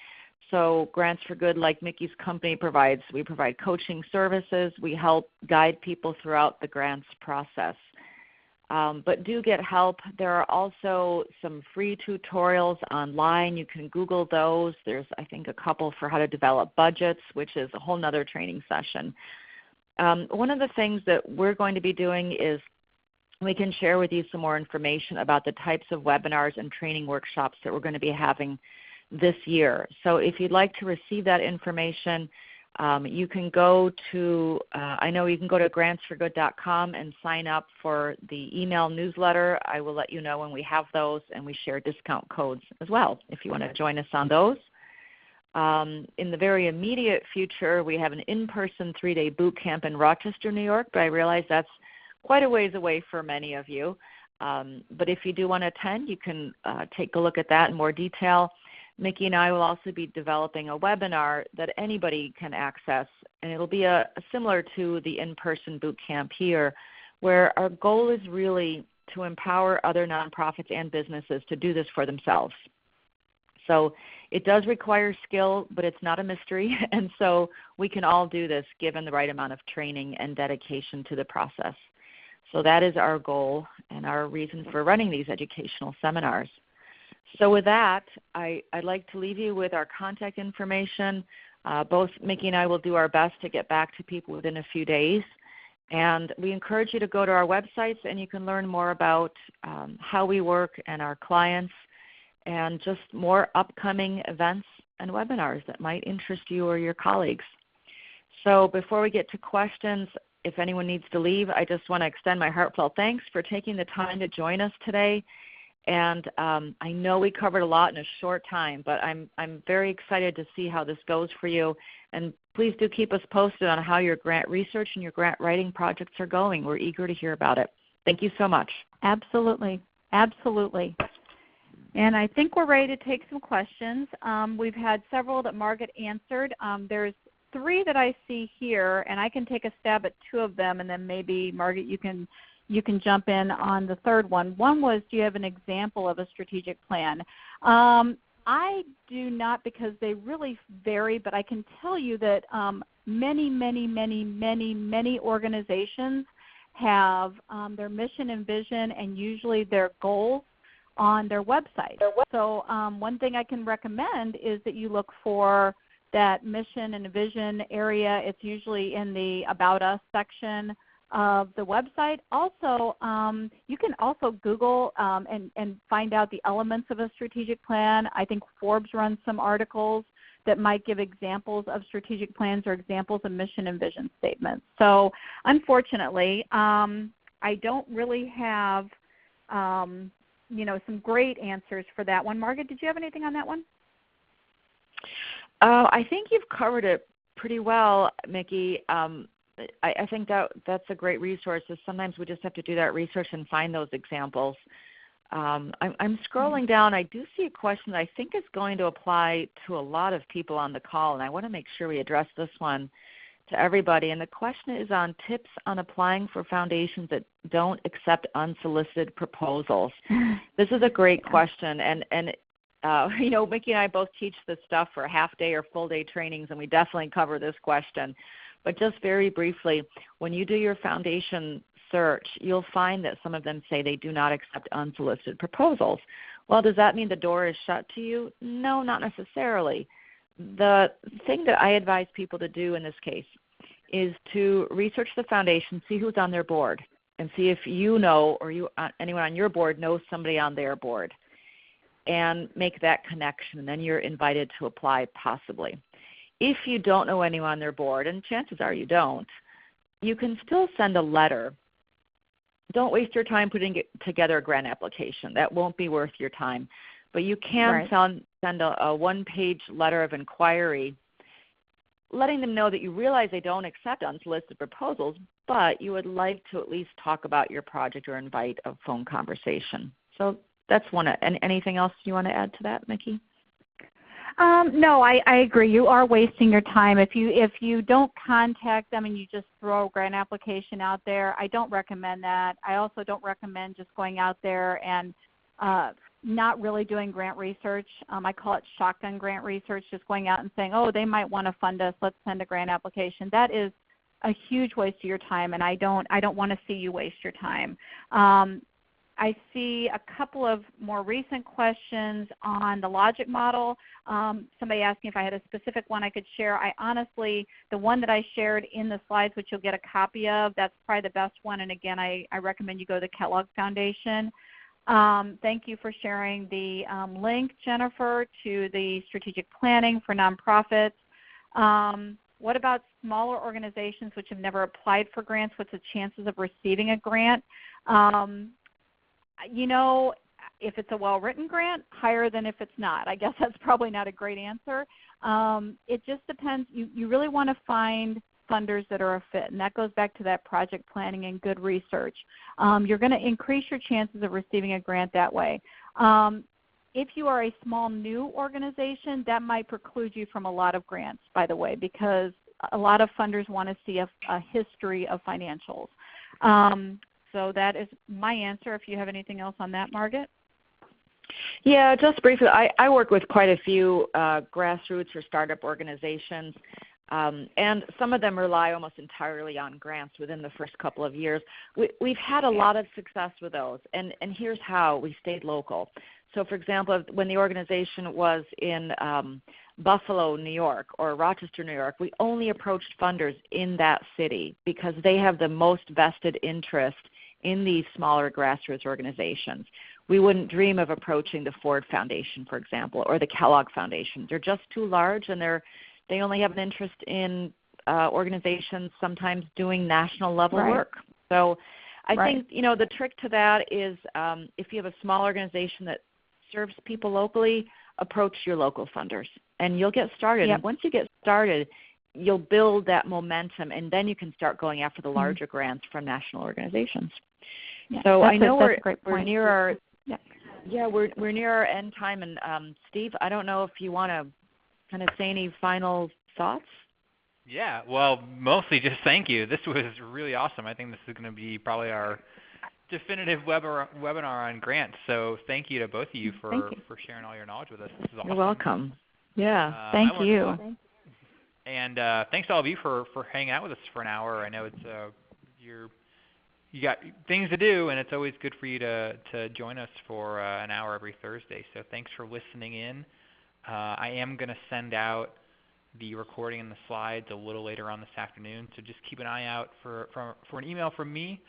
So Grants for Good, like Micki's company provides, we provide coaching services. We help guide people throughout the grants process. But do get help. There are also some free tutorials online. You can Google those. There's, I think, a couple for how to develop budgets, which is a whole nother training session. One of the things that we're going to be doing is we can share with you some more information about the types of webinars and training workshops that we're going to be having this year. So if you'd like to receive that information, you can go to, I know you can go to grantsforgood.com and sign up for the email newsletter. I will let you know when we have those, and we share discount codes as well if you want to join us on those. In the very immediate future, we have an in-person 3-day boot camp in Rochester, New York, but I realize that's quite a ways away for many of you. But if you do want to attend, you can take a look at that in more detail. Micki and I will also be developing a webinar that anybody can access, and it will be similar to the in-person boot camp here, where our goal is really to empower other nonprofits and businesses to do this for themselves. So it does require skill, but it's not a mystery, and so we can all do this given the right amount of training and dedication to the process. So that is our goal and our reason for running these educational seminars. So with that, I'd like to leave you with our contact information. Both Micki and I will do our best to get back to people within a few days. And we encourage you to go to our websites, and you can learn more about how we work and our clients and just more upcoming events and webinars that might interest you or your colleagues. So before we get to questions, if anyone needs to leave, I just want to extend my heartfelt thanks for taking the time to join us today. And I know we covered a lot in a short time, but I'm very excited to see how this goes for you. And please do keep us posted on how your grant research and your grant writing projects are going. We're eager to hear about it. Thank you so much. Absolutely. Absolutely. And I think we're ready to take some questions. We've had several that Margit answered. There's 3 that I see here, and I can take a stab at 2 of them, and then maybe, Margit, you can jump in on the third one. One was, do you have an example of a strategic plan? I do not, because they really vary, but I can tell you that many organizations have their mission and vision and usually their goals on their website. So one thing I can recommend is that you look for that mission and vision area. It's usually in the About Us section of the website. Also, you can also Google and find out the elements of a strategic plan. I think Forbes runs some articles that might give examples of strategic plans or examples of mission and vision statements. So unfortunately, I I don't really have, some great answers for that one. Margit, did you have anything on that one? I think you've covered it pretty well, Micki. I think that's a great resource. Sometimes we just have to do that research and find those examples. I'm scrolling down. I do see a question that I think is going to apply to a lot of people on the call, and I want to make sure we address this one to everybody. And the question is on tips on applying for foundations that don't accept unsolicited proposals. This is a great question, and Micki and I both teach this stuff for half-day or full-day trainings, and we definitely cover this question. But just very briefly, when you do your foundation search, you'll find that some of them say they do not accept unsolicited proposals. Well, does that mean the door is shut to you? No, not necessarily. The thing that I advise people to do in this case is to research the foundation, see who's on their board, and see if you know or anyone on your board knows somebody on their board, and make that connection, and then you're invited to apply possibly. If you don't know anyone on their board, and chances are you don't, you can still send a letter. Don't waste your time putting together a grant application. That won't be worth your time. But you can send a one-page letter of inquiry letting them know that you realize they don't accept unsolicited proposals, but you would like to at least talk about your project or invite a phone conversation. So that's one. Anything else you want to add to that, Micki? No, I agree. You are wasting your time. If you don't contact them and you just throw a grant application out there, I don't recommend that. I also don't recommend just going out there and not really doing grant research. I call it shotgun grant research, just going out and saying, oh, they might want to fund us. Let's send a grant application. That is a huge waste of your time, and I don't want to see you waste your time. I see a couple of more recent questions on the logic model. Somebody asked me if I had a specific one I could share. I honestly, the one that I shared in the slides, which you'll get a copy of, that's probably the best one. And again, I recommend you go to the Kellogg Foundation. Thank you for sharing the link, Jennifer, to the strategic planning for nonprofits. What about smaller organizations which have never applied for grants? What's the chances of receiving a grant? If it's a well-written grant, higher than if it's not. I guess that's probably not a great answer. It just depends. You really want to find funders that are a fit, and that goes back to that project planning and good research. You're going to increase your chances of receiving a grant that way. If you are a small new organization, that might preclude you from a lot of grants, by the way, because a lot of funders want to see a history of financials. So that is my answer. If you have anything else on that, Margit? Yeah, just briefly, I work with quite a few grassroots or startup organizations, and some of them rely almost entirely on grants within the first couple of years. We've had a lot of success with those, and here's how. We stayed local. So, for example, when the organization was in Buffalo, New York, or Rochester, New York, we only approached funders in that city because they have the most vested interest in these smaller grassroots organizations. We wouldn't dream of approaching the Ford Foundation, for example, or the Kellogg Foundation. They're just too large, and they only have an interest in organizations sometimes doing national level work. So I think the trick to that is if you have a small organization that serves people locally, approach your local funders, and you'll get started. And once you get started, you'll build that momentum, and then you can start going after the larger grants from national organizations. Yeah, so I know we're near our we're near our end time, and Steve, I don't know if you want to kind of say any final thoughts. Yeah, well, mostly just thank you. This was really awesome. I think this is going to be probably our definitive webinar on grants. So thank you to both of you for sharing all your knowledge with us. This is awesome. You're welcome. Yeah. Thank you. And thanks to all of you for hanging out with us for an hour. I know it's you got things to do, and it's always good for you to join us for an hour every Thursday. So thanks for listening in. I am going to send out the recording and the slides a little later on this afternoon, so just keep an eye out for an email from me.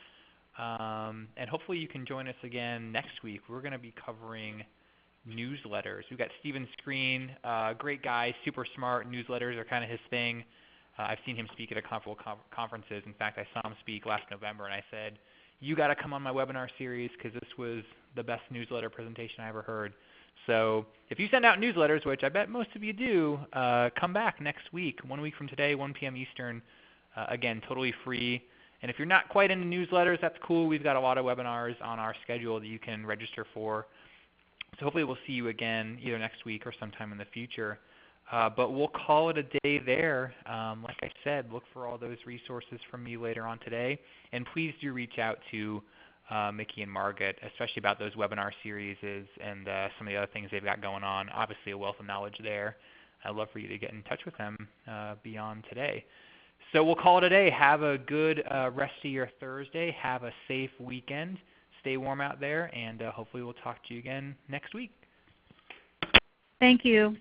And hopefully you can join us again next week. We're going to be covering newsletters. We've got Steven Screen, great guy, super smart. Newsletters are kind of his thing. I've seen him speak at a couple of conferences. In fact, I saw him speak last November, and I said, you got to come on my webinar series because this was the best newsletter presentation I ever heard. So if you send out newsletters, which I bet most of you do, come back next week, 1 week from today, 1 p.m. Eastern. Again, totally free. And if you're not quite into newsletters, that's cool. We've got a lot of webinars on our schedule that you can register for. So hopefully we'll see you again either next week or sometime in the future. But we'll call it a day there. Like I said, look for all those resources from me later on today. And please do reach out to Micki and Margit, especially about those webinar series and some of the other things they've got going on. Obviously a wealth of knowledge there. I'd love for you to get in touch with them beyond today. So we'll call it a day. Have a good rest of your Thursday. Have a safe weekend. Stay warm out there, and hopefully we'll talk to you again next week. Thank you.